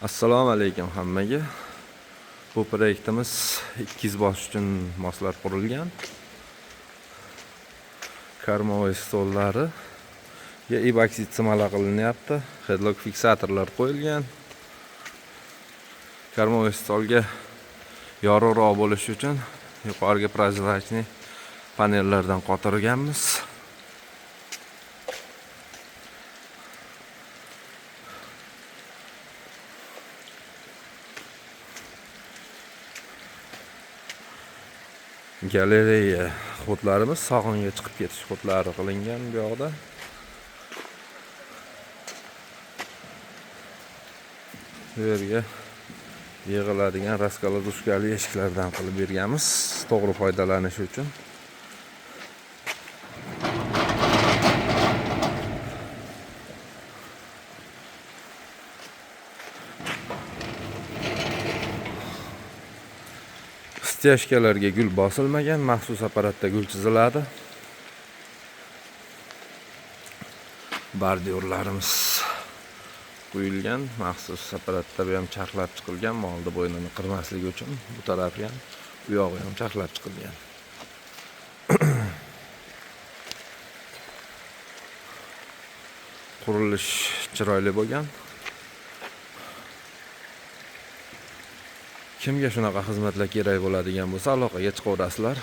Assalomu alaykum hammaga. Bu proyektimiz 200 bosh uchun moslar qurilgan. Karmovoy stollari epoksi simala qilinyapti. Headlock fiksatorlar qo'yilgan. Karmovoy stolga yorug'roq bo'lishi uchun yuqoriga prozrachniy panellardan qotirganmiz. Galereya xodlarimiz sog'inga chiqib ketish xodlari qilingan bu yoqda. Bu yerga yig'iladigan raskaladushkali eshiklardan qilib berganmiz, to'g'ri foydalanish uchun. Steshkalarga gul bosilmagan, maxsus apparatda gul chiziladi. Bordyurlarimiz qo'yilgan, maxsus apparatda bu ham charxlab chiqilgan, molni bo'ynini qirmasligi uchun. Bu tarafi ham, bu yog'i ham charxlab chiqilgan. Qurilish chiroyli bo'lgan. Kimga shunaqa xizmatlar kerak bo'ladigan bo'lsa, aloqaga chiqaverasizlar.